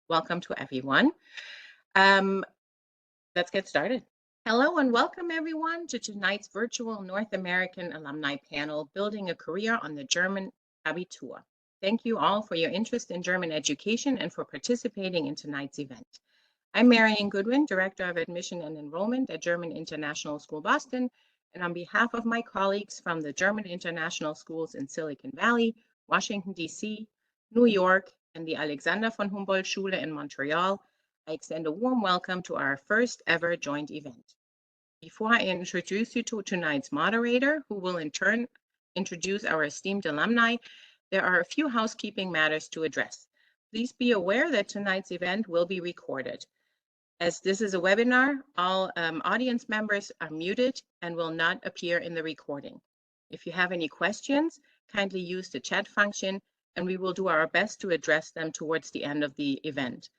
Welcome to everyone. Um, let's get started. Hello and welcome everyone to tonight's virtual North American Alumni Panel, Building a Career on the German Abitur. Thank you all for your interest in German education and for participating in tonight's event. I'm Marian Goodwin, Director of Admission and Enrollment at German International School Boston, and on behalf of my colleagues from the German International Schools in Silicon Valley, Washington, D.C., New York, and the Alexander von Humboldt Schule in Montreal, I extend a warm welcome to our first ever joint event. Before I introduce you to tonight's moderator, who will in turn introduce our esteemed alumni, there are a few housekeeping matters to address. Please be aware that tonight's event will be recorded. As this is a webinar, all audience members are muted and will not appear in the recording. If you have any questions, kindly use the chat function and we will do our best to address them towards the end of the event.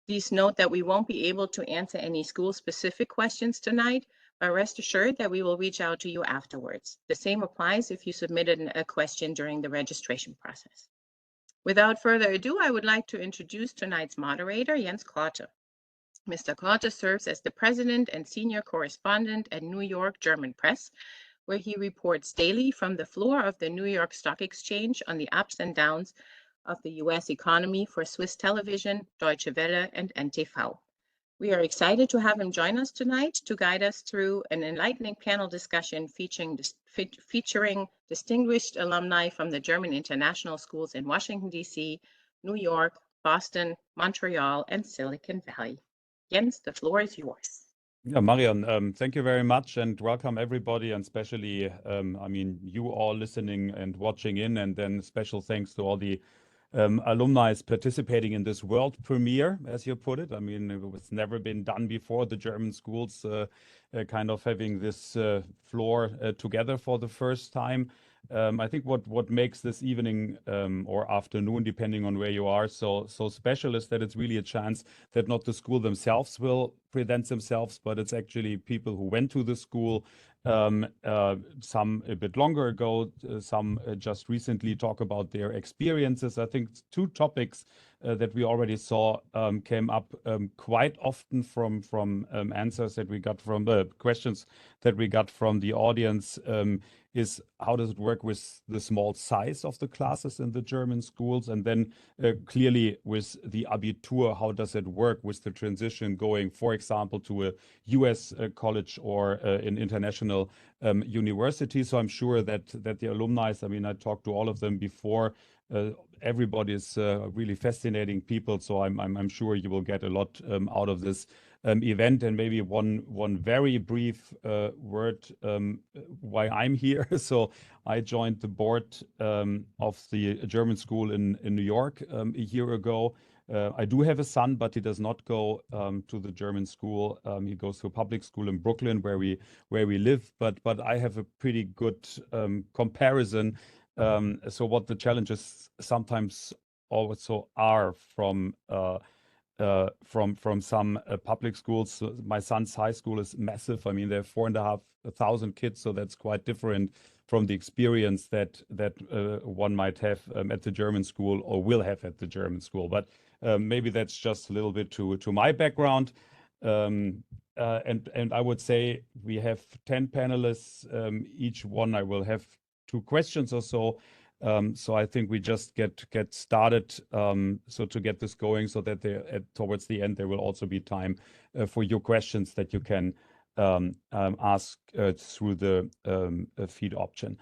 Please note that we won't be able to answer any school-specific questions tonight, but rest assured that we will reach out to you afterwards. The same applies if you submitted a question during the registration process. Without further ado, I would like to introduce tonight's moderator, Jens Korte. Mr. Korte serves as the president and senior correspondent at New York German Press, where he reports daily from the floor of the New York Stock Exchange on the ups and downs of the U.S. economy for Swiss Television, Deutsche Welle, and NTV. We are excited to have him join us tonight to guide us through an enlightening panel discussion featuring distinguished alumni from the German international schools in Washington, D.C., New York, Boston, Montreal, and Silicon Valley. Jens, the floor is yours. Yeah, Marian, thank you very much and welcome everybody, and especially, you all listening and watching in, and then special thanks to all the alumni participating in this world premiere, as you put it. I mean, it was never been done before, the German schools kind of having this floor together for the first time. I think what makes this evening or afternoon, depending on where you are, so special is that it's really a chance that not the school themselves will present themselves, but it's actually people who went to the school, some a bit longer ago, some just recently talk about their experiences. I think two topics that we already saw came up quite often from answers that we got from the questions that we got from the audience. Is how does it work with the small size of the classes in the German schools? And then clearly with the Abitur, how does it work with the transition going, for example, to a US college or an international university? So I'm sure that the alumni, I mean, I talked to all of them before, everybody is really fascinating people. So I'm sure you will get a lot out of this event. And maybe one very brief word why I'm here. So I joined the board of the German school in New York a year ago. I do have a son, but he does not go to the German school. He goes to a public school in Brooklyn, where we live. But I have a pretty good comparison. So what the challenges sometimes also are from some public schools. So my son's high school is massive. I mean, there are 4,500 kids, so that's quite different from the experience that one might have at the German school or will have at the German school. But maybe that's just a little bit to my background. And I would say we have 10 panelists. Each one I will have 2 questions or so. So I think we just get started. So to get this going, so that towards the end there will also be time for your questions that you can ask through the feed option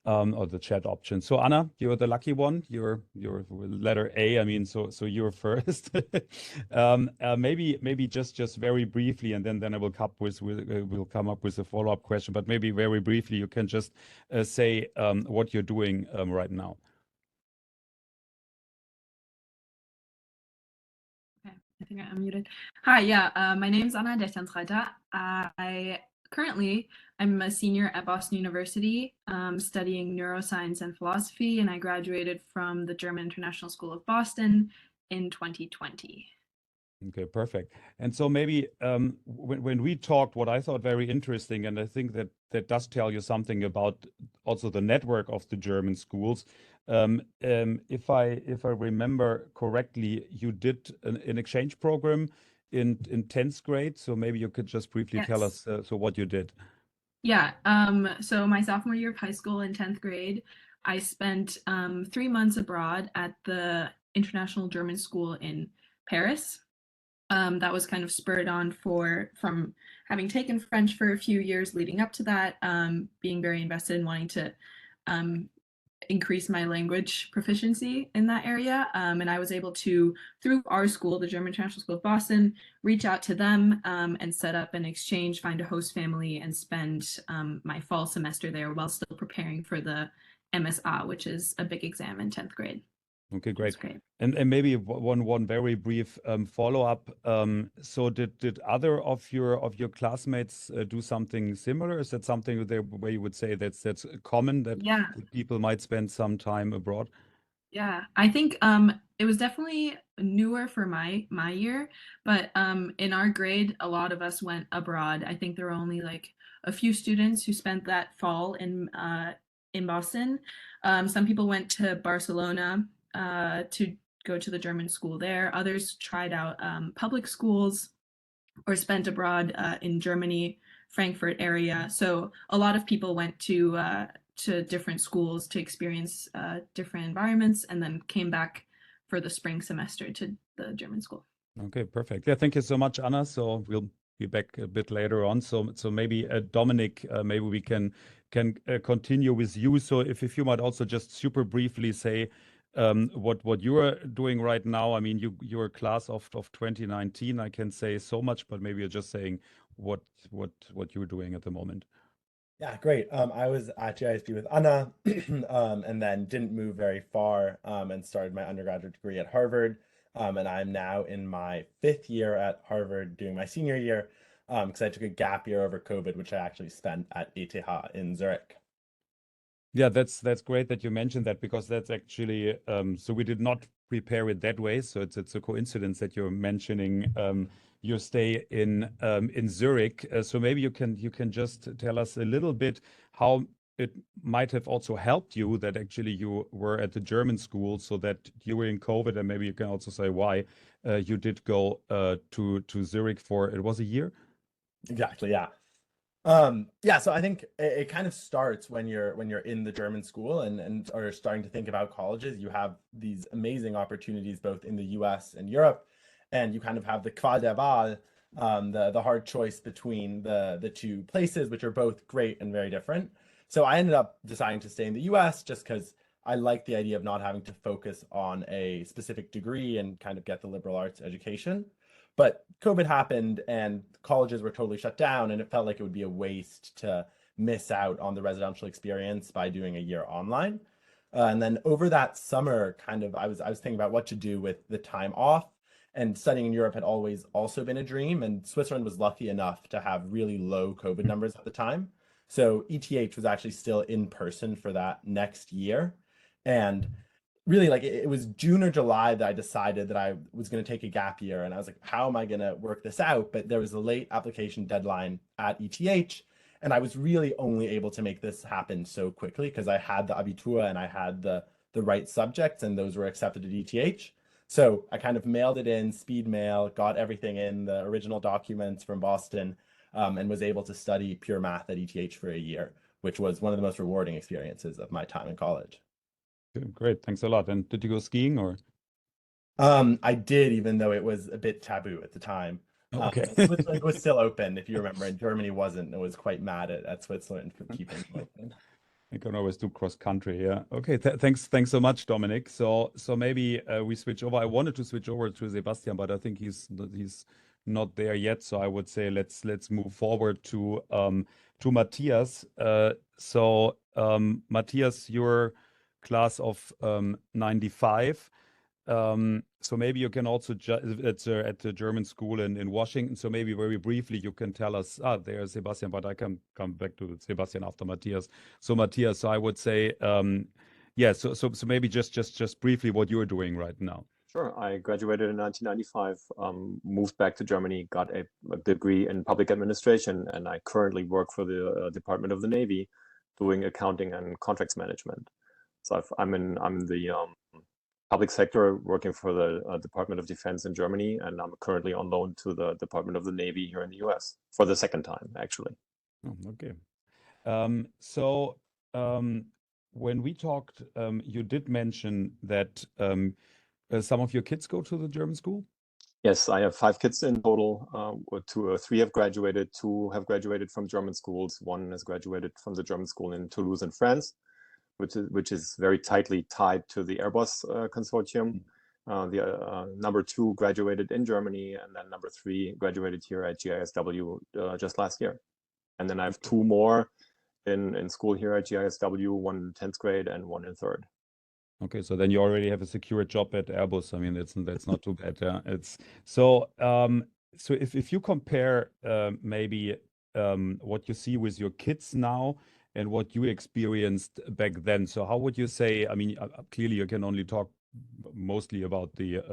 or the chat option. So Anna, you're the lucky one. You're letter A. I mean, so you're first. Maybe just very briefly, and then I will we'll come up with a follow-up question. But maybe very briefly, you can just say what you're doing right now. Okay, I think I'm muted. Hi, yeah, my name is Anna Dechtensreiter. I'm a senior at Boston University, studying neuroscience and philosophy, and I graduated from the German International School of Boston in 2020. Okay, perfect. And so maybe when we talked, what I thought very interesting, and I think that does tell you something about also the network of the German schools. If I remember correctly, you did an exchange program in 10th grade. So maybe you could just briefly tell Yes. us so what you did. Yeah. So my sophomore year of high school in 10th grade, I spent 3 months abroad at the International German School in Paris. That was kind of spurred on from having taken French for a few years leading up to that, being very invested in wanting to increase my language proficiency in that area. And I was able to, through our school, the German International School of Boston, reach out to them and set up an exchange, find a host family, and spend my fall semester there while still preparing for the MSA, which is a big exam in 10th grade. Okay, That's great. great. And maybe one very brief follow-up. So did other of your classmates do something similar? Is that something where you would say that's common that Yeah. people might spend some time abroad? Yeah, I think it was definitely newer for my year, but in our grade, a lot of us went abroad. I think there were only like a few students who spent that fall in Boston. Some people went to Barcelona to go to the German school there. Others tried out public schools or spent abroad in Germany, Frankfurt area. So a lot of people went to different schools to experience different environments, and then came back for the spring semester to the German school. Okay, perfect. Yeah, thank you so much, Anna. So we'll be back a bit later on. So maybe Dominic, maybe we can continue with you. So if you might also just super briefly say what you are doing right now. I mean, you're a class of 2019. I can say so much, but maybe you're just saying what you're doing at the moment. Yeah, great. I was at GISP with Anna, and then didn't move very far, and started my undergraduate degree at Harvard. And I'm now in my 5th year at Harvard, doing my senior year, because I took a gap year over COVID, which I actually spent at ETH in Zurich. Yeah, that's great that you mentioned that, because that's actually so we did not prepare it that way. So it's a coincidence that you're mentioning your stay in Zurich. So maybe you can just tell us a little bit how it might have also helped you that actually you were at the German school, so that during COVID, and maybe you can also say why you did go to Zurich for, it was a year. Exactly, yeah. Yeah, so I think it kind of starts when you're in the German school and are starting to think about colleges. You have these amazing opportunities both in the US and Europe, and you kind of have the Qual der Wahl, the hard choice between the two places, which are both great and very different. So I ended up deciding to stay in the US just because I like the idea of not having to focus on a specific degree and kind of get the liberal arts education. But COVID happened and colleges were totally shut down, and it felt like it would be a waste to miss out on the residential experience by doing a year online. And then over that summer, kind of, I was thinking about what to do with the time off, and studying in Europe had always also been a dream. And Switzerland was lucky enough to have really low COVID numbers at the time. So ETH was actually still in person for that next year. And really, like, it was June or July that I decided that I was going to take a gap year, and I was like, how am I going to work this out? But there was a late application deadline at ETH, and I was really only able to make this happen so quickly because I had the Abitur and I had the right subjects, and those were accepted at ETH. So I kind of mailed it in, speed mail, got everything in, the original documents from Boston, and was able to study pure math at ETH for a year, which was one of the most rewarding experiences of my time in college. Great, thanks a lot. And did you go skiing or? I did, even though it was a bit taboo at the time. Okay. Switzerland was still open, if you remember, and Germany wasn't. It was quite mad at Switzerland for keeping it open. I can always do cross country, yeah. Okay, thanks so much, Dominic. So maybe we switch over. I wanted to switch over to Sebastian, but I think he's not there yet. So I would say let's move forward to Matthias. So Matthias, your class of 95. So maybe you can also at the German school in Washington. So maybe very briefly you can tell us. There's Sebastian, but I can come back to Sebastian after Matthias. So Matthias, so I would say, yeah. So maybe just briefly what you're doing right now. Sure. I graduated in 1995, moved back to Germany, got a degree in public administration, and I currently work for the Department of the Navy doing accounting and contracts management. So I'm in the public sector working for the Department of Defense in Germany, and I'm currently on loan to the Department of the Navy here in the US for the second time, actually. Oh, okay. When we talked, you did mention that some of your kids go to the German school? Yes, I have 5 kids in total. 3 have graduated, 2 have graduated from German schools. 1 has graduated from the German school in Toulouse in France, which is very tightly tied to the Airbus consortium. Number 2 graduated in Germany, and then number 3 graduated here at GISW just last year. And then I have 2 more in school here at GISW, 1 in 10th grade and 1 in 3rd. Okay, so then you already have a secure job at Airbus. I mean, that's not too bad. Yeah, it's so. So if you compare maybe what you see with your kids now and what you experienced back then, so how would you say? I mean, clearly you can only talk mostly about the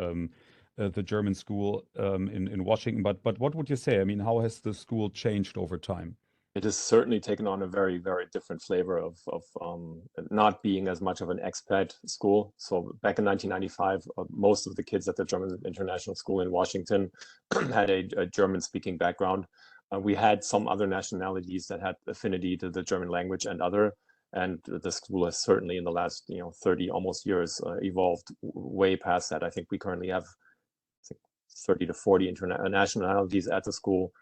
German school in Washington, but what would you say? I mean, how has the school changed over time? It has certainly taken on a very, very different flavor of not being as much of an expat school. So back in 1995, most of the kids at the German International School in Washington had a German-speaking background. We had some other nationalities that had affinity to the German language and the school has certainly in the last 30 almost years evolved way past that. I think we currently have 30 to 40 nationalities at the school.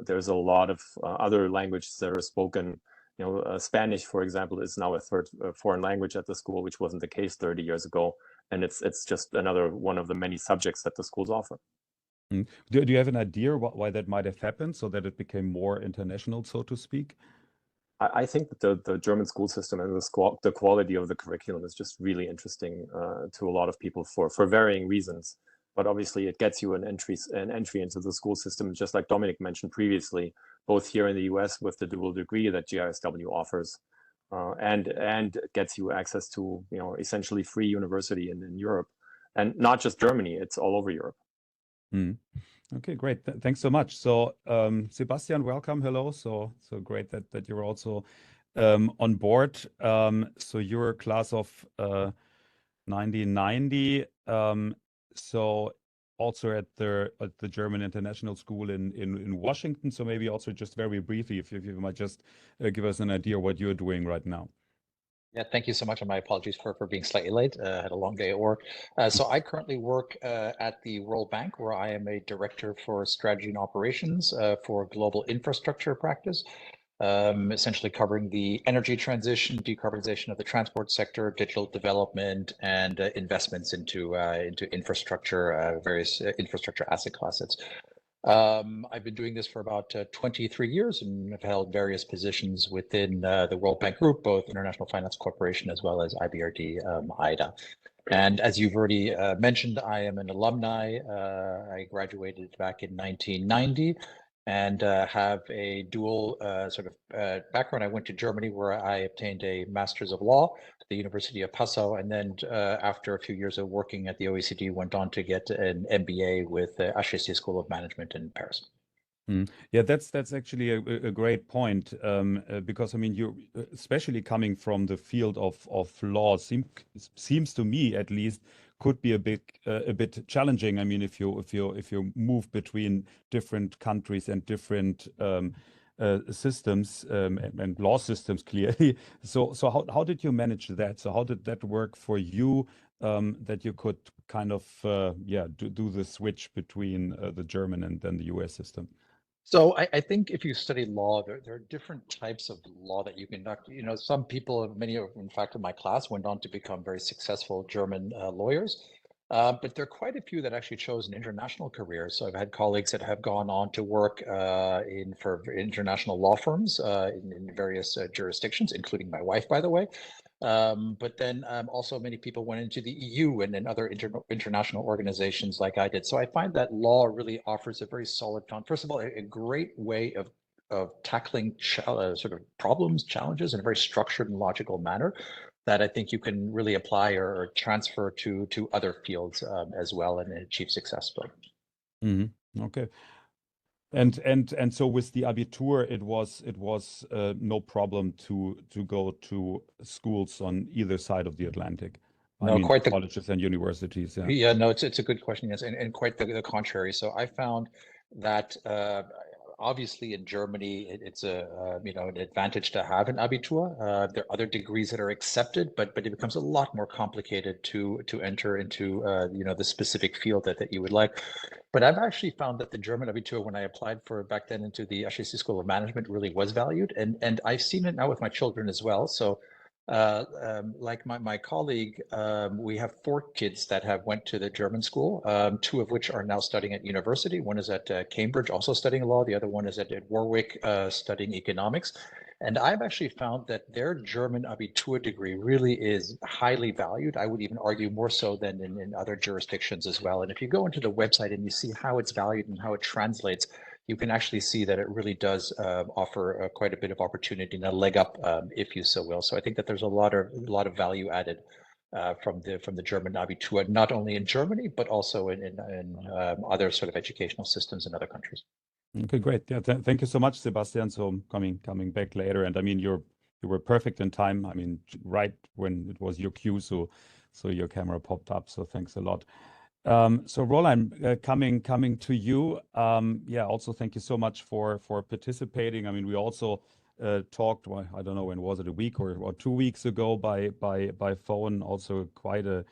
There's a lot of other languages that are spoken. Spanish, for example, is now a 3rd foreign language at the school, which wasn't the case 30 years ago. And it's just another one of the many subjects that the schools offer. Do you have an idea why that might have happened, so that it became more international, so to speak? I think that the German school system and the quality of the curriculum is just really interesting to a lot of people for varying reasons. But obviously it gets you an entry into the school system, just like Dominic mentioned previously, both here in the US with the dual degree that GISW offers, and gets you access to essentially free university in Europe, and not just Germany, it's all over Europe. Okay, great. Thanks so much. So Sebastian, welcome. Hello. So great that you're also on board. So you're a class of 1990. So also at the German International School in Washington. So maybe also just very briefly, if you might just give us an idea what you're doing right now. Yeah, thank you so much, and my apologies for being slightly late. I had a long day at work. So I currently work at the World Bank, where I am a director for strategy and operations for global infrastructure practice, essentially covering the energy transition, decarbonization of the transport sector, digital development, and investments into infrastructure, various infrastructure asset classes. I've been doing this for about 23 years and have held various positions within the World Bank Group, both International Finance Corporation as well as IBRD IDA. And as you've already mentioned, I am an alumni. I graduated back in 1990 and have a dual background. I went to Germany where I obtained a Master's of Law at the University of Passau, and then after a few years of working at the OECD, went on to get an MBA with the HEC School of Management in Paris. Yeah, that's actually a great point, because I mean, you especially coming from the field of law seems to me at least could be a bit challenging. I mean, if you move between different countries and different systems and law systems clearly. So how did you manage that? So how did that work for you, that you could kind of do the switch between the German and then the US system? So I think if you study law, there are different types of law that you conduct. Some people, many of, in fact, in my class, went on to become very successful German lawyers. But there are quite a few that actually chose an international career. So I've had colleagues that have gone on to work for international law firms in various jurisdictions, including my wife, by the way. But then also many people went into the EU and then other international organizations like I did. So I find that law really offers a very solid first of all, a great way of tackling sort of problems, challenges in a very structured and logical manner that I think you can really apply or transfer to other fields as well and achieve success. Okay. And so with the Abitur, it was no problem to go to schools on either side of the Atlantic. No, I mean, quite the colleges and universities. Yeah. Yeah, no, it's a good question, yes, and quite the contrary. So I found that obviously in Germany it's a you know, an advantage to have an Abitur. There are other degrees that are accepted, but it becomes a lot more complicated to enter into you know, the specific field that you would like. But I've actually found that the German Abitur, when I applied for back then into the HSC School of Management, really was valued, and I've seen it now with my children as well. So like my colleague, we have 4 kids that have went to the German school, 2 of which are now studying at university. One is at Cambridge, also studying law. The other one is at Warwick, studying economics. And I've actually found that their German Abitur degree really is highly valued. I would even argue more so than in other jurisdictions as well. And if you go into the website and you see how it's valued and how it translates, you can actually see that it really does offer quite a bit of opportunity and a leg up, if you so will. So I think that there's a lot of value added from the German Abitur, not only in Germany but also in other sort of educational systems in other countries. Okay, great. Yeah, thank you so much, Sebastian. So coming back later, and I mean you were perfect in time. I mean, right when it was your cue, so your camera popped up. So thanks a lot. So Roland, coming to you. Yeah, also thank you so much for participating. I mean, we also talked. Well, I don't know, when was it, a week or 2 weeks ago by phone. Also quite a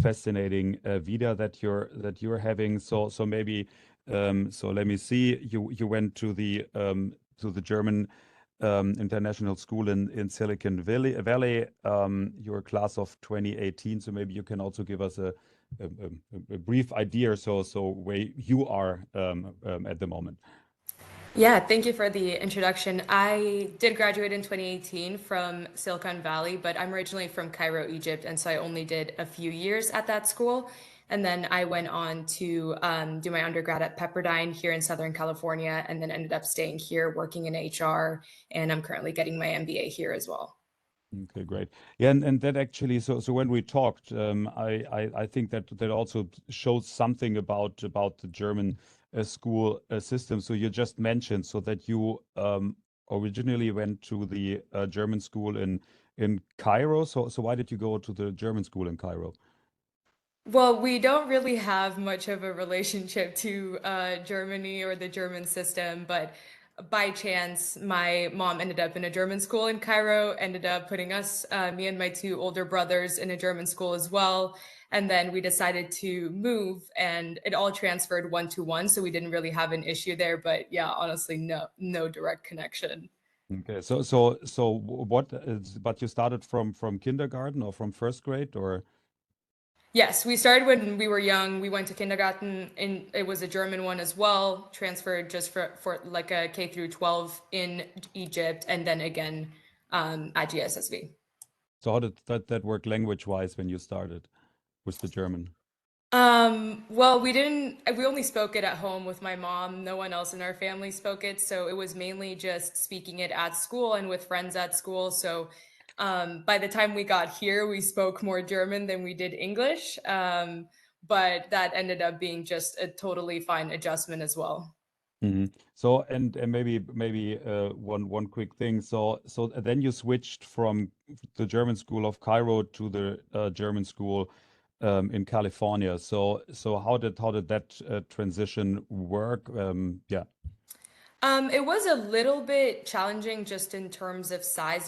fascinating video that you're having. So maybe so let me see. You went to the German international school in Silicon Valley. You're a class of 2018. So maybe you can also give us a brief idea, so where you are at the moment. Yeah, thank you for the introduction. I did graduate in 2018 from Silicon Valley, but I'm originally from Cairo, Egypt, and so I only did a few years at that school. And then I went on to do my undergrad at Pepperdine here in Southern California, and then ended up staying here working in HR, and I'm currently getting my MBA here as well. Okay, great. Yeah, and that actually, so when we talked, I think that also shows something about the German school system. So you just mentioned so that you originally went to the German school in Cairo. So why did you go to the German school in Cairo? Well, we don't really have much of a relationship to Germany or the German system, but by chance, my mom ended up in a German school in Cairo, ended up putting us, me and my 2 older brothers, in a German school as well. And then we decided to move, and it all transferred 1-to-1, so we didn't really have an issue there. But yeah, honestly, no direct connection. Okay, so what is, but you started from kindergarten or from first grade, or? Yes, we started when we were young. We went to kindergarten, and it was a German one as well, transferred just for like a K through 12 in Egypt, and then again at GSSV. So how did that work language-wise when you started with the German? Well, we only spoke it at home with my mom. No one else in our family spoke it. So it was mainly just speaking it at school and with friends at school. So by the time we got here, we spoke more German than we did English. But that ended up being just a totally fine adjustment as well. So and maybe one quick thing. So then you switched from the German school of Cairo to the German school in California. So how did that transition work? Yeah. It was a little bit challenging just in terms of size.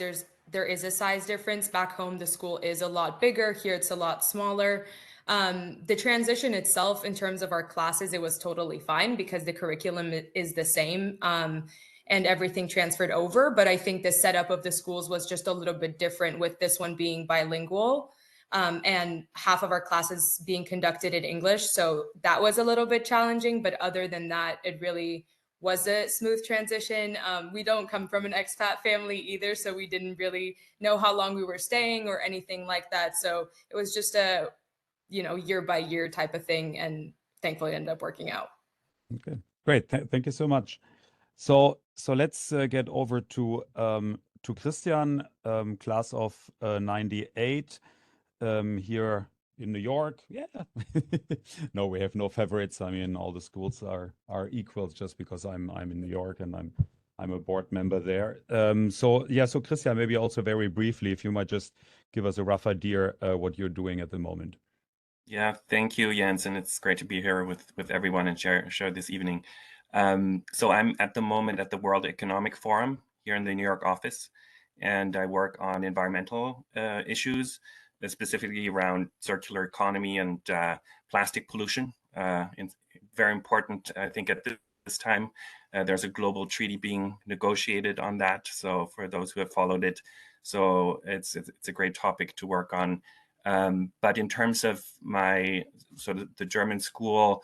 There is a size difference. Back home, the school is a lot bigger. Here, it's a lot smaller. The transition itself, in terms of our classes, it was totally fine because the curriculum is the same, and everything transferred over. But I think the setup of the schools was just a little bit different, with this one being bilingual, and half of our classes being conducted in English. So that was a little bit challenging. But other than that, it really was a smooth transition. We don't come from an expat family either, so we didn't really know how long we were staying or anything like that. So it was just a, year by year type of thing, and thankfully it ended up working out. Okay, great. Thank you so much. So let's get over to to Christian, class of 98, here in New York. Yeah. No, we have no favorites. I mean, all the schools are equal just because I'm in New York and I'm a board member there. So Christian, maybe also very briefly, if you might just give us a rough idea what you're doing at the moment. Yeah, thank you, Jens, and it's great to be here with everyone and share this evening. So I'm at the moment at the World Economic Forum here in the New York office, and I work on environmental issues, specifically around circular economy and plastic pollution. It's very important, I think, at this time. There's a global treaty being negotiated on that. So for those who have followed it, so it's a great topic to work on. But in terms of my sort of the German school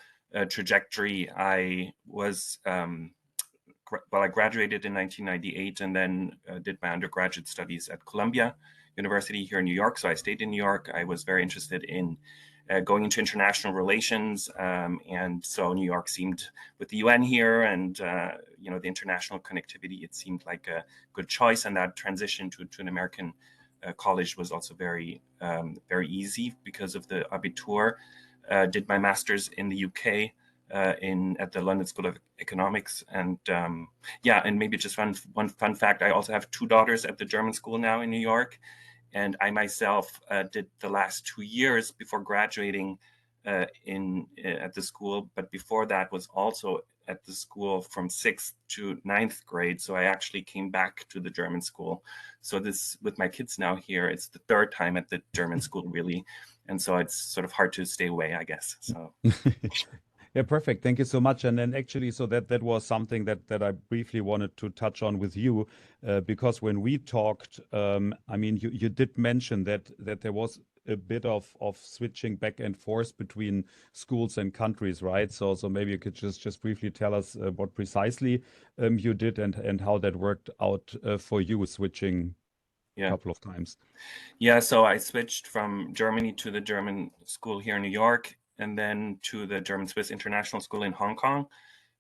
trajectory, I was I graduated in 1998 and then did my undergraduate studies at Columbia University here in New York. So I stayed in New York. I was very interested in going into international relations, and so New York seemed, with the UN here and the international connectivity, it seemed like a good choice. And that transition to an American college was also very easy because of the Abitur. Did my master's in the UK at the London School of Economics, and and maybe just one fun fact: I also have 2 daughters at the German school now in New York, and I myself did the last 2 years before graduating at the school, but before that was also at the school from 6th to 9th grade. So I actually came back to the German school. So this, with my kids now here, it's the 3rd time at the German school, really. And so it's sort of hard to stay away, I guess. So. Yeah, perfect. Thank you so much. And then actually, so that was something that I briefly wanted to touch on with you, because when we talked, I mean, you did mention that there was a bit of switching back and forth between schools and countries, right? So maybe you could just briefly tell us what precisely you did and how that worked out for you, switching a couple of times. Yeah, so I switched from Germany to the German school here in New York, and then to the German-Swiss International School in Hong Kong,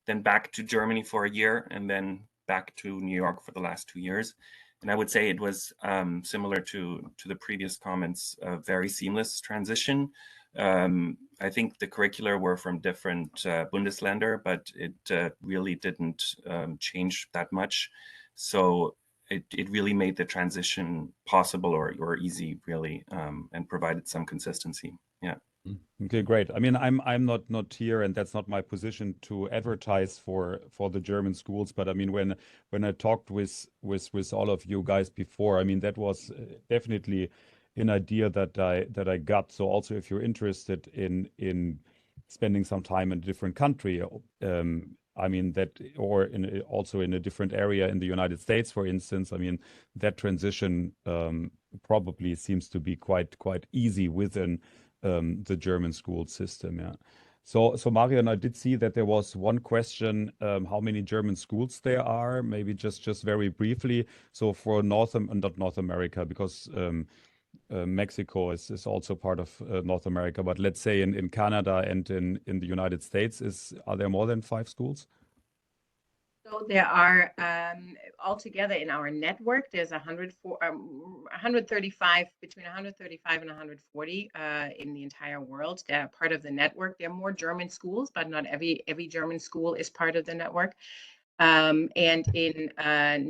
then back to Germany for a year, and then back to New York for the last 2 years. And I would say it was similar to the previous comments, a very seamless transition. I think the curricula were from different Bundesländer, but it really didn't change that much. So it really made the transition possible or easy, really, and provided some consistency. Yeah. Okay, great. I mean, I'm not here, and that's not my position to advertise for the German schools. But I mean, when I talked with all of you guys before, I mean, that was definitely an idea that I got. So also, if you're interested in spending some time in a different country, I mean that, or also in a different area in the United States, for instance, I mean that transition probably seems to be quite easy within the German school system. Yeah. So Marion, I did see that there was one question, how many German schools there are, maybe just very briefly. So for not North America, because Mexico is also part of North America, but let's say in Canada and in the United States, are there more than 5 schools? So there are altogether in our network, there's 135, between 135 and 140 in the entire world. They're part of the network. There are more German schools, but not every German school is part of the network. And in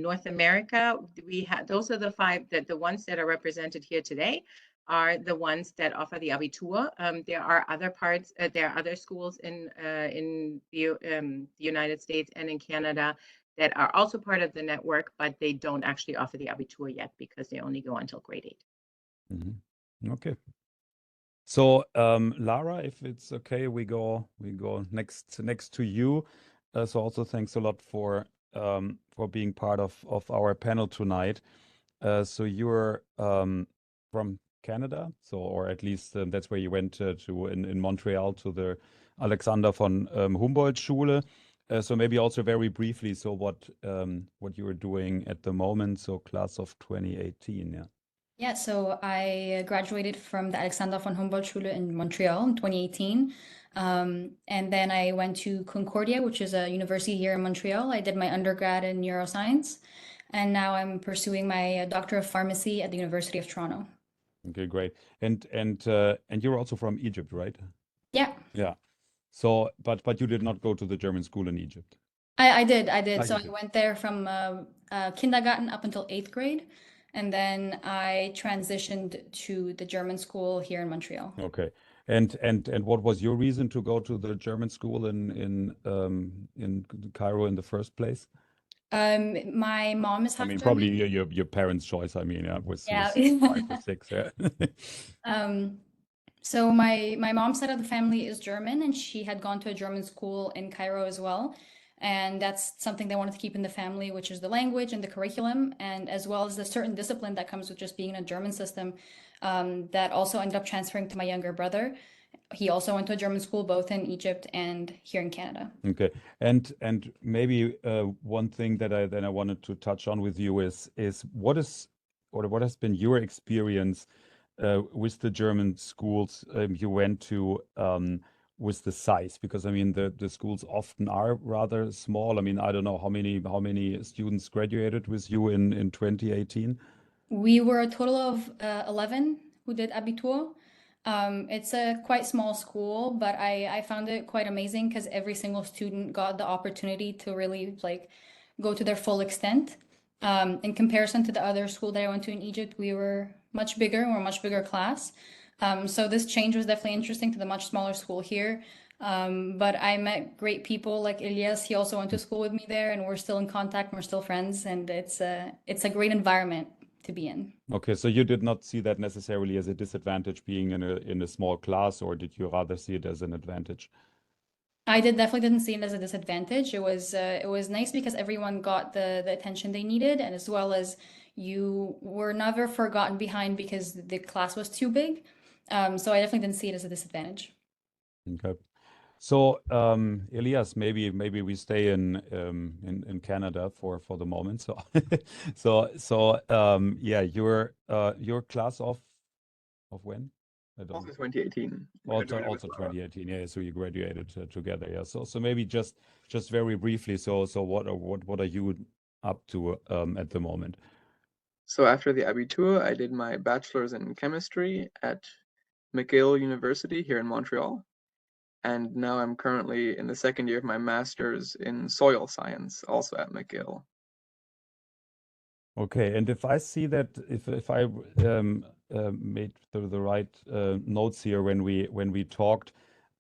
North America, we have, those are the 5 the ones that are represented here today are the ones that offer the Abitur. There are other parts, there are other schools in the United States and in Canada that are also part of the network, but they don't actually offer the Abitur yet because they only go until grade 8. Mm-hmm. Okay. So Lara, if it's okay, we go next to you. So also thanks a lot for being part of our panel tonight. So you're from Canada, so, or at least that's where you went to in Montreal, to the Alexander von Humboldt Schule. So maybe also very briefly, so what you are doing at the moment, so class of 2018, yeah. Yeah, so I graduated from the Alexander von Humboldt Schule in Montreal in 2018. And then I went to Concordia, which is a university here in Montreal. I did my undergrad in neuroscience. And now I'm pursuing my Doctor of Pharmacy at the University of Toronto. Okay, great. And you're also from Egypt, right? Yeah, Yeah. So, but you did not go to the German school in Egypt. I did. Ah, So you I did. went there from kindergarten up until 8th grade. And then I transitioned to the German school here in Montreal. Okay. And what was your reason to go to the German school in Cairo in the first place? My mom is I half mean, German. probably your parents' choice. I mean, yeah, was 5 or 6. Yeah. So my mom's side of the family is German, and she had gone to a German school in Cairo as well. And that's something they wanted to keep in the family, which is the language and the curriculum, and as well as the certain discipline that comes with just being in a German system. That also ended up transferring to my younger brother. He also went to a German school, both in Egypt and here in Canada. Okay. And maybe one thing that I wanted to touch on with you is what has been your experience with the German schools you went to with the size? Because I mean the schools often are rather small. I mean, I don't know how many students graduated with you in 2018. We were a total of 11 who did Abitur. It's a quite small school, but I found it quite amazing because every single student got the opportunity to really like go to their full extent. In comparison to the other school that I went to in Egypt, we were much bigger, we're a much bigger class. So this change was definitely interesting to the much smaller school here. But I met great people like Elias. He also went to school with me there, and we're still in contact. We're still friends, and it's a great environment to be in. Okay, so you did not see that necessarily as a disadvantage being in a small class, or did you rather see it as an advantage? I definitely didn't see it as a disadvantage. It was nice because everyone got the attention they needed, and as well as you were never forgotten behind because the class was too big. So I definitely didn't see it as a disadvantage. Okay. So, Elias, maybe we stay in Canada for the moment. So, yeah, your class of when? I don't Also know. 2018. Also Graduated with 2018. Yeah, so you graduated together. Yeah. So maybe just very briefly. So what are you up to at the moment? So after the Abitur, I did my bachelor's in chemistry at McGill University here in Montreal. And now I'm currently in the second year of my master's in soil science, also at McGill. Okay, and if I see that if I made the right notes here when we talked,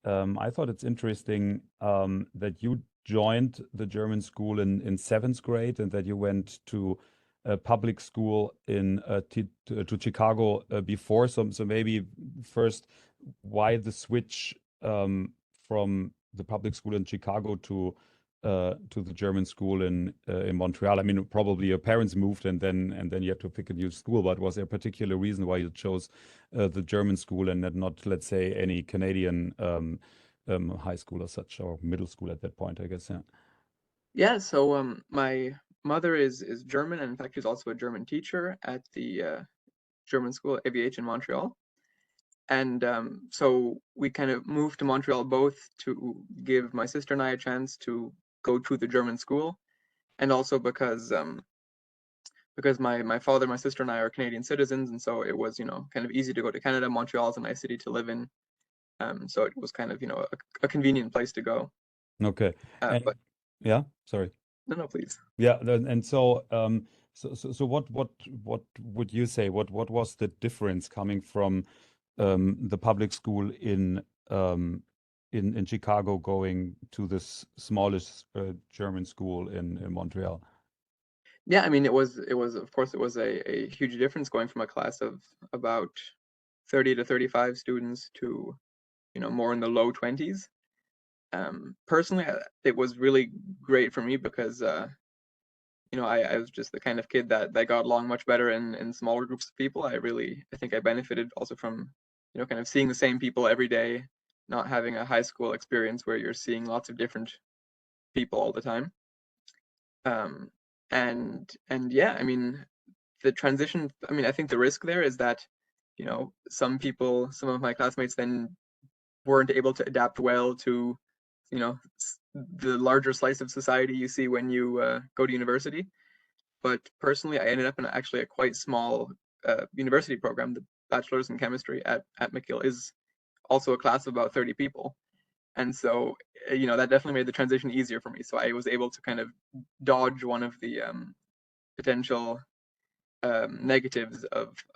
I thought it's interesting that you joined the German school in 7th grade and that you went to a public school to Chicago before. So maybe first, why the switch from the public school in Chicago to the German school in Montreal? I mean, probably your parents moved and then you had to pick a new school, but was there a particular reason why you chose the German school and not, let's say, any Canadian high school or such, or middle school at that point, I guess? Yeah. Yeah, so my mother is German, and in fact she's also a German teacher at the German school AVH in Montreal. And so we kind of moved to Montreal both to give my sister and I a chance to go to the German school, and also because my father, my sister, and I are Canadian citizens, and so it was, kind of easy to go to Canada. Montreal is a nice city to live in, so it was kind of, a convenient place to go. Okay. But yeah, sorry. no, please. Yeah, and so what would you say? What was the difference coming from the public school in Chicago going to this smallest German school in Montreal? Yeah, I mean, of course, it was a huge difference going from a class of about 30 to 35 students to, more in the low 20s. Personally, it was really great for me because, I was just the kind of kid that got along much better in smaller groups of people. I think I benefited also from, kind of seeing the same people every day, not having a high school experience where you're seeing lots of different people all the time. And yeah, I mean, the transition, I mean, I think the risk there is that, some of my classmates then weren't able to adapt well to, the larger slice of society you see when you go to university. but personally, I ended up in actually a quite small university program. The bachelor's in chemistry at McGill is also a class of about 30 people. And so, that definitely made the transition easier for me. So I was able to kind of dodge one of the potential negatives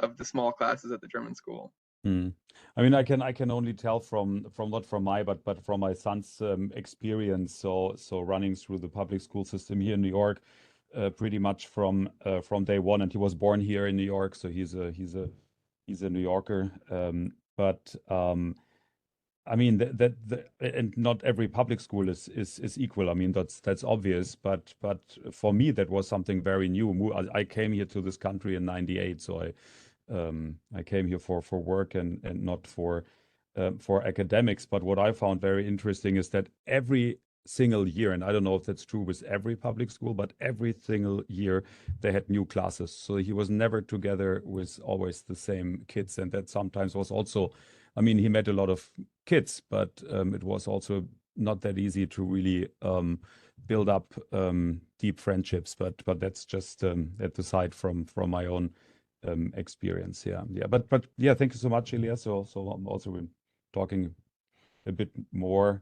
of the small classes at the German school. I mean, I can only tell from not from my but from my son's experience. So running through the public school system here in New York, pretty much from day one, and he was born here in New York, so he's a New Yorker. But I mean and not every public school is equal. I mean, that's obvious. But for me, that was something very new. I came here to this country in '98, so I came here for work and not for academics. But what I found very interesting is that every single year, and I don't know if that's true with every public school, but every single year they had new classes. So he was never together with always the same kids, and that sometimes was also, I mean, he met a lot of kids, but it was also not that easy to really build up deep friendships. But that's just at the side from my own experience. Yeah. But yeah, thank you so much, Ilya. So I'm also been talking a bit more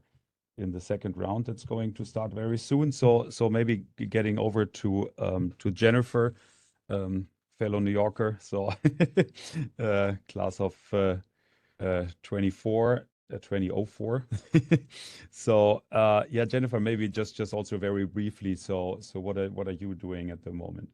in the second round that's going to start very soon. So maybe getting over to Jennifer, fellow New Yorker. So class of 2004. So yeah, Jennifer, maybe just also very briefly. So what are you doing at the moment?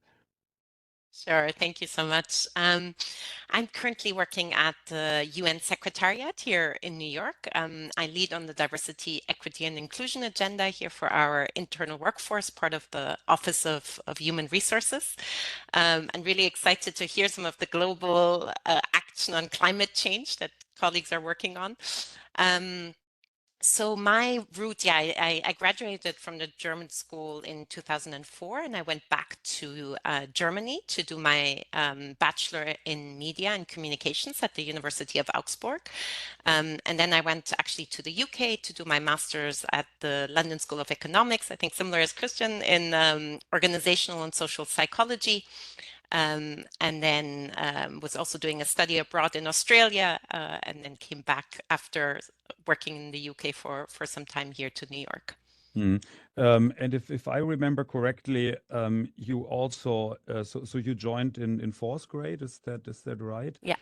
Sure, thank you so much. I'm currently working at the UN Secretariat here in New York. I lead on the diversity, equity, and inclusion agenda here for our internal workforce, part of the Office of Human Resources. I'm really excited to hear some of the global action on climate change that colleagues are working on. So my route, yeah, I graduated from the German school in 2004, and I went back to Germany to do my bachelor in media and communications at the University of Augsburg. And then I went actually to the UK to do my master's at the London School of Economics, I think similar as Christian, in organizational and social psychology. And then was also doing a study abroad in Australia, and then came back after working in the UK for some time here to New York. And if I remember correctly, you also so you joined in fourth grade, is that right? Yeah.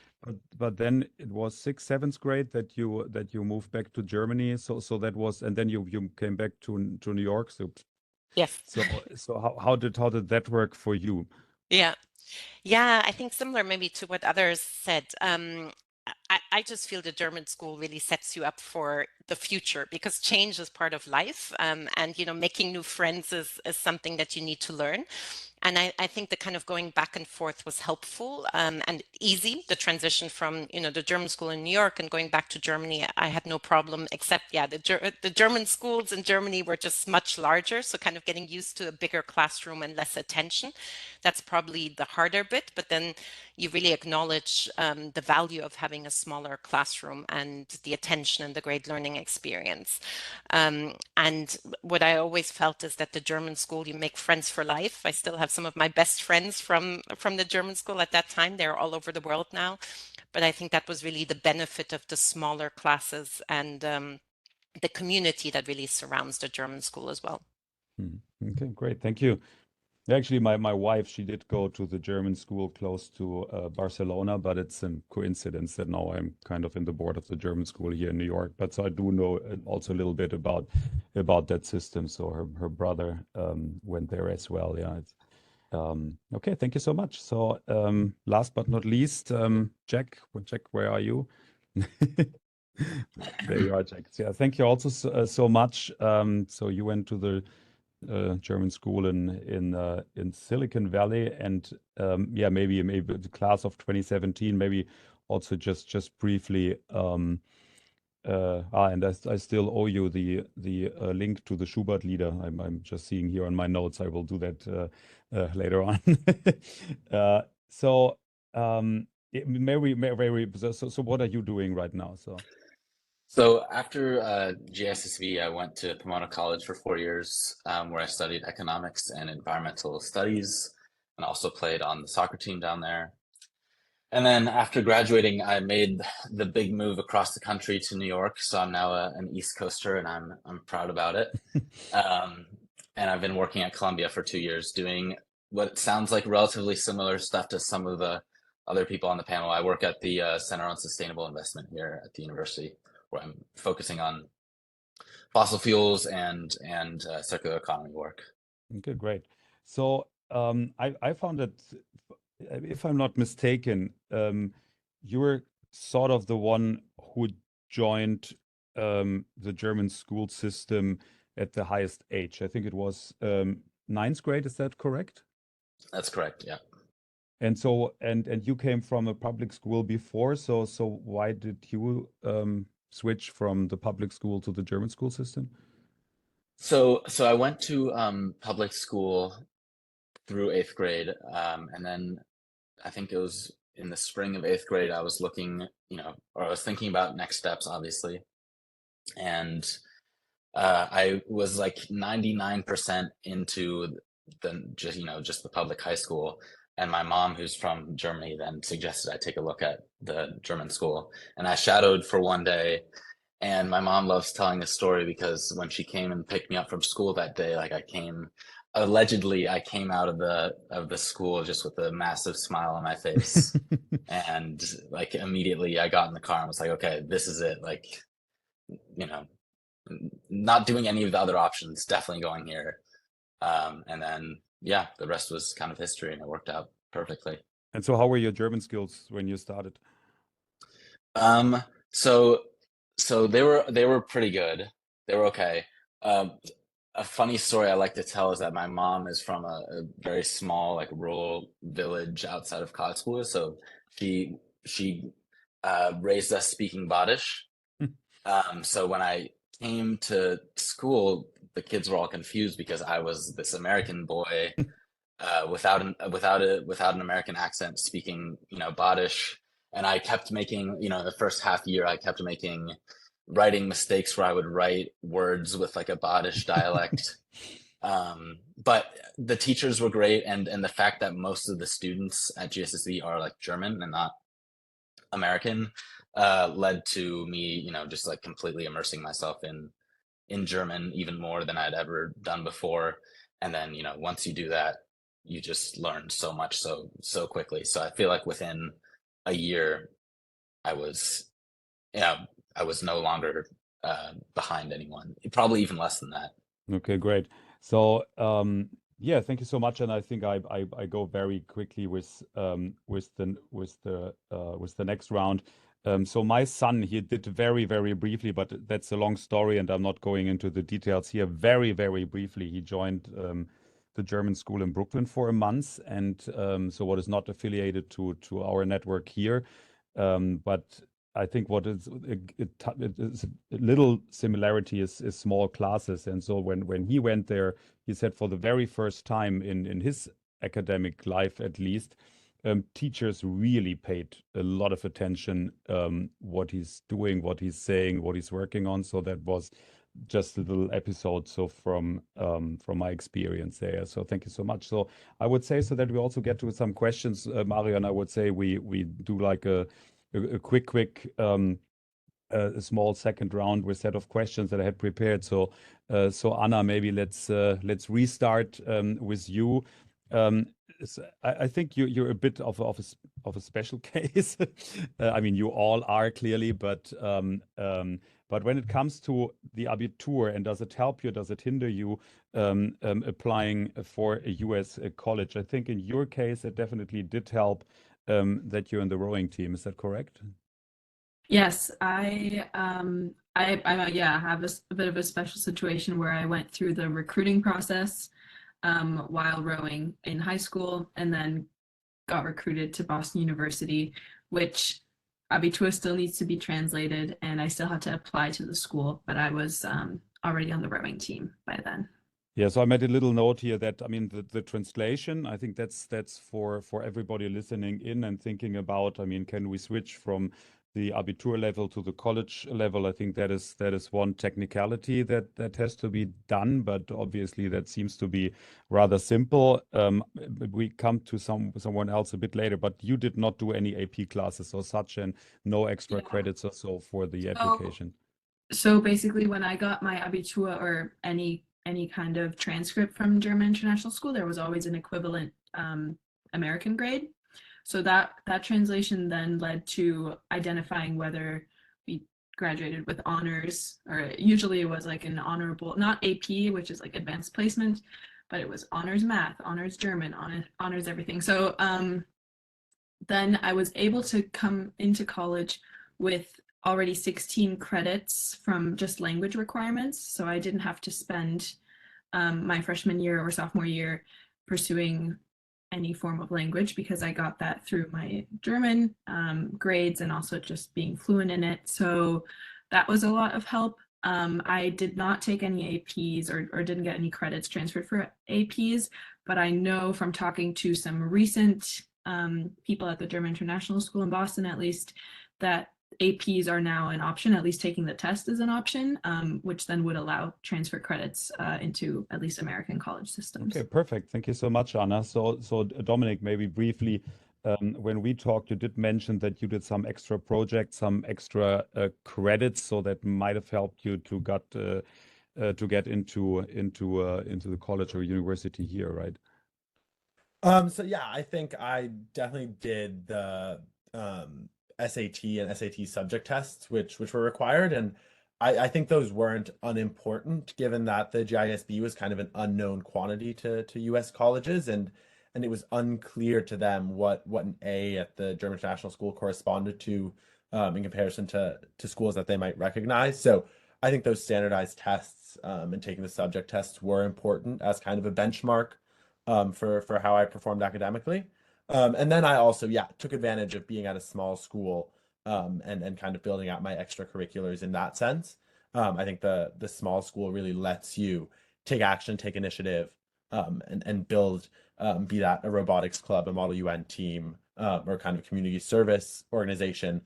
But then it was sixth, seventh grade that you moved back to Germany. So that was, and then you came back to New York. So yes. So how did that work for you? Yeah, I think similar maybe to what others said. I just feel the German school really sets you up for the future because change is part of life. And, making new friends is something that you need to learn. And I think the kind of going back and forth was helpful and easy. The transition from, the German school in New York and going back to Germany, I had no problem, except, yeah, the German schools in Germany were just much larger. So kind of getting used to a bigger classroom and less attention. That's probably the harder bit. But then you really acknowledge the value of having a smaller classroom and the attention and the great learning experience. And what I always felt is that the German school, you make friends for life. I still have some of my best friends from the German school at that time. They're all over the world now. But I think that was really the benefit of the smaller classes and the community that really surrounds the German school as well. Okay, great. Thank you. Actually, my wife, she did go to the German school close to Barcelona, but it's a coincidence that now I'm kind of in the board of the German school here in New York. But so I do know also a little bit about that system. So her brother went there as well. Yeah. Okay, thank you so much. So last but not least, Jack, where are you? There you are, Jack. Yeah, thank you also so much. So you went to the German school in Silicon Valley, and yeah, maybe the class of 2017, maybe also just briefly. And I still owe you the link to the Schubert Lieder. I'm just seeing here on my notes. I will do that later on. So what are you doing right now? So after JSSV, I went to Pomona College for 4 years, where I studied economics and environmental studies. and also played on the soccer team down there. And then after graduating, I made the big move across the country to New York. So I'm now an East Coaster, and I'm proud about it. And I've been working at Columbia for 2 years, doing what sounds like relatively similar stuff to some of the other people on the panel. I work at the Center on Sustainable Investment here at the university, where I'm focusing on fossil fuels and circular economy work. Okay, great. So I found that, if I'm not mistaken, you were sort of the one who joined the German school system at the highest age. I think it was 9th grade. Is that correct? That's correct. Yeah. And so, and you came from a public school before. So why did you switch from the public school to the German school system? So I went to public school through 8th grade, and then I think it was in the spring of 8th grade, I was looking, or I was thinking about next steps, obviously. And I was like 99% into just the public high school. And my mom, who's from Germany, then suggested I take a look at the German school. And I shadowed for one day. And my mom loves telling this story because when she came and picked me up from school that day, like allegedly I came out of the school just with a massive smile on my face. And like immediately I got in the car and was like, okay, this is it. Like, not doing any of the other options, definitely going here. And then, yeah, the rest was kind of history, and it worked out perfectly. And so how were your German skills when you started? So they were pretty good. They were okay. A funny story I like to tell is that my mom is from a very small, like rural village outside of Karlsruhe. So she raised us speaking Badisch. So when I came to school, the kids were all confused because I was this American boy without an American accent speaking, Badisch. And I kept making, the first half year, I kept making writing mistakes where I would write words with like a Badisch dialect. But the teachers were great. And the fact that most of the students at GSSE are like German and not American led to me, just like completely immersing myself in German even more than I'd ever done before. And then, once you do that, you just learn so much so quickly. So I feel like within a year, I was no longer behind anyone. Probably even less than that. Okay, great. So yeah, thank you so much. And I think I go very quickly with the next round. So my son, he did very, very briefly, but that's a long story, and I'm not going into the details here. Very, very briefly, he joined the German school in Brooklyn for a month, and so what is not affiliated to our network here, but I think what is a little similarity is small classes. And so when he went there, he said for the very first time in his academic life, at least, teachers really paid a lot of attention what he's doing, what he's saying, what he's working on. So that was just a little episode from my experience there. So thank you so much. So I would say so that we also get to some questions, Mario, and I would say we do like a quick a small second round with set of questions that I had prepared. So Anna, maybe let's restart with you. I think you're a bit of a special case. I mean, you all are clearly, but when it comes to the Abitur, and does it help you? Does it hinder you applying for a US college? I think in your case, it definitely did help that you're in the rowing team. Is that correct? Yes, I have a bit of a special situation where I went through the recruiting process while rowing in high school, and then got recruited to Boston University, which Abitur still needs to be translated, and I still had to apply to the school, but I was already on the rowing team by then. Yeah, so I made a little note here that, I mean, the translation, I think that's for everybody listening in and thinking about, I mean, can we switch from the Abitur level to the college level. I think that is one technicality that has to be done, but obviously that seems to be rather simple. We come to someone else a bit later, but you did not do any AP classes or such, and no extra Yeah. credits or so for the application. So basically, when I got my Abitur or any kind of transcript from German International School, there was always an equivalent American grade. So that translation then led to identifying whether we graduated with honors, or usually it was like an honorable, not AP, which is like advanced placement, but it was honors math, honors German, honors everything. So then I was able to come into college with already 16 credits from just language requirements. So I didn't have to spend my freshman year or sophomore year pursuing any form of language, because I got that through my German grades and also just being fluent in it. So that was a lot of help. I did not take any APs or didn't get any credits transferred for APs, but I know from talking to some recent people at the German International School in Boston, at least, that APs are now an option. At least taking the test is an option, which then would allow transfer credits into at least American college systems. Okay, perfect. Thank you so much, Anna. So Dominic, maybe briefly, when we talked, you did mention that you did some extra projects, some extra credits, so that might have helped you to get into the college or university here, right? So yeah, I think I definitely did the SAT and SAT subject tests, which were required, and I think those weren't unimportant, given that the GISB was kind of an unknown quantity to U.S. colleges, and it was unclear to them what an A at the German International School corresponded to in comparison to schools that they might recognize. So I think those standardized tests and taking the subject tests were important as kind of a benchmark for how I performed academically. And then I also, took advantage of being at a small school and kind of building out my extracurriculars in that sense. I think the small school really lets you take action, take initiative, and build, be that a robotics club, a Model UN team, or kind of community service organization,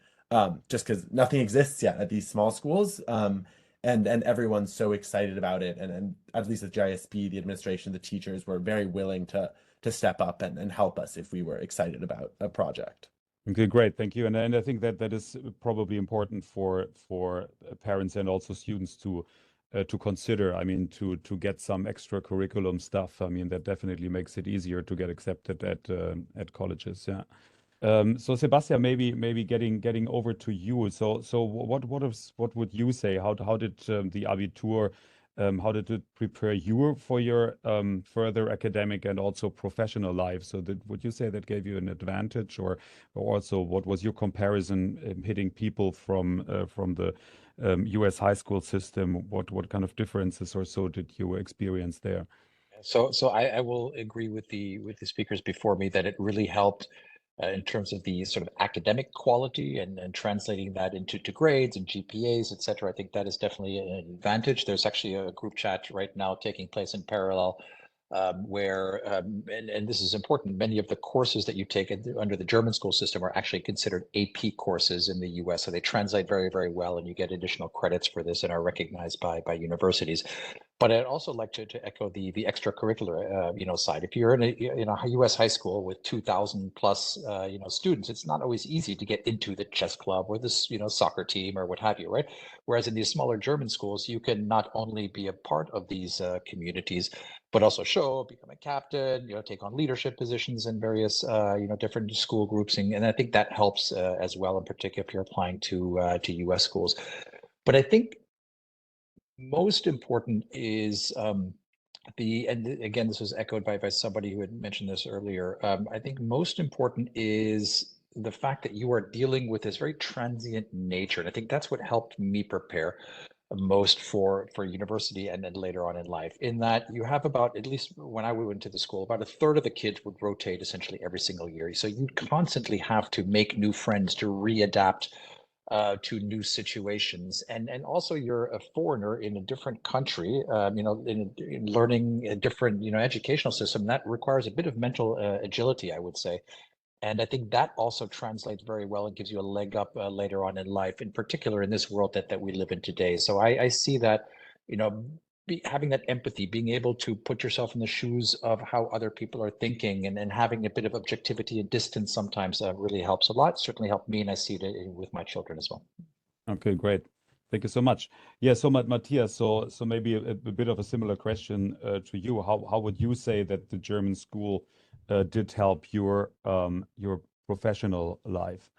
just because nothing exists yet at these small schools. And everyone's so excited about it. And at least at GISB, the administration, the teachers were very willing to step up and help us if we were excited about a project. Okay, great. Thank you. And I think that is probably important for parents and also students to consider. I mean, to get some extra curriculum stuff. I mean, that definitely makes it easier to get accepted at colleges. Yeah. So Sebastian, maybe getting over to you. So what would you say? How did the Abitur how did it prepare you for your further academic and also professional life? So would you say that gave you an advantage, or also what was your comparison hitting people from the US high school system? What kind of differences or so did you experience there? So I will agree with the speakers before me that it really helped in terms of the sort of academic quality and translating that into grades and GPAs, et cetera. I think that is definitely an advantage. There's actually a group chat right now taking place in parallel where, and this is important, many of the courses that you take under the German school system are actually considered AP courses in the US. So they translate very, very well, and you get additional credits for this and are recognized by universities. But I'd also like to echo the extracurricular side. If you're in a U.S. high school with 2,000 plus students, it's not always easy to get into the chess club or this soccer team or what have you, right? Whereas in these smaller German schools, you can not only be a part of these communities, but also become a captain, take on leadership positions in various different school groups, and I think that helps as well, in particular if you're applying to U.S. schools. But I think most important is and again, this was echoed by somebody who had mentioned this earlier. I think most important is the fact that you are dealing with this very transient nature. And I think that's what helped me prepare most for university and then later on in life, in that you have about, at least when I went to the school, about a third of the kids would rotate essentially every single year. So you constantly have to make new friends, to readapt to new situations, and also you're a foreigner in a different country, in learning a different educational system that requires a bit of mental agility, I would say. And I think that also translates very well and gives you a leg up later on in life, in particular in this world that we live in today. So I see that, having that empathy, being able to put yourself in the shoes of how other people are thinking, and having a bit of objectivity and distance sometimes really helps a lot. Certainly helped me, and I see it with my children as well. Okay, great. Thank you so much. Yeah, so Matthias, so maybe a bit of a similar question to you. How would you say that the German school did help your professional life?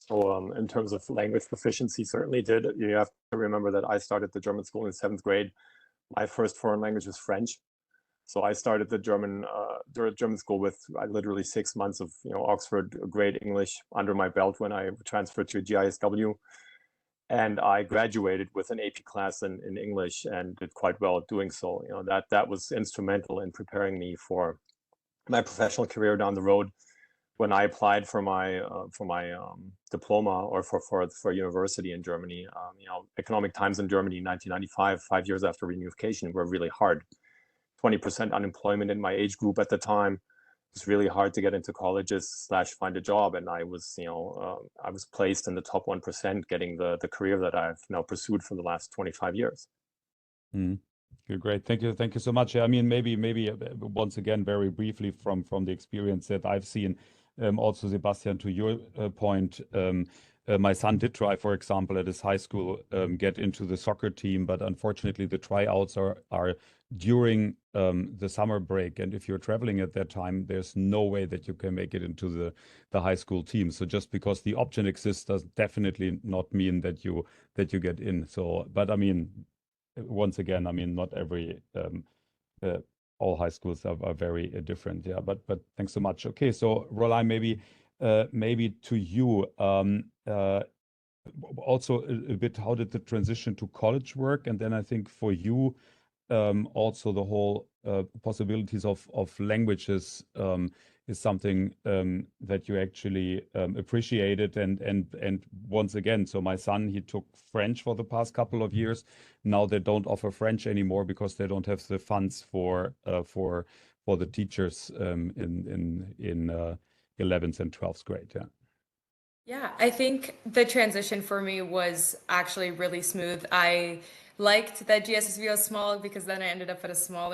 So in terms of language proficiency, certainly did. You have to remember that I started the German school in 7th grade. My first foreign language was French. So I started the German school with literally 6 months of Oxford grade English under my belt when I transferred to GISW. And I graduated with an AP class in English and did quite well at doing so. That was instrumental in preparing me for my professional career down the road. When I applied for my diploma or for university in Germany, economic times in Germany in 1995, 5 years after reunification, were really hard. 20% unemployment in my age group at the time. It was really hard to get into colleges / find a job, and I was placed in the top 1%, getting the career that I've now pursued for the last 25 years. Good, great. Thank you so much. I mean, maybe once again, very briefly from the experience that I've seen. Also, Sebastian, to your point, my son did try, for example, at his high school, get into the soccer team, but unfortunately the tryouts are during the summer break, and if you're traveling at that time, there's no way that you can make it into the high school team. So just because the option exists does definitely not mean that you get in. So, but I mean, once again, I mean, not every all high schools are very different. Yeah, but thanks so much. Okay, so Roland, maybe to you, also a bit, how did the transition to college work? And then I think for you, also the whole possibilities of languages is something that you actually appreciated. And once again, so my son, he took French for the past couple of years. Now they don't offer French anymore because they don't have the funds for the teachers in 11th and 12th grade. Yeah. Yeah, I think the transition for me was actually really smooth. I liked that GSSV was small because then I ended up at a smaller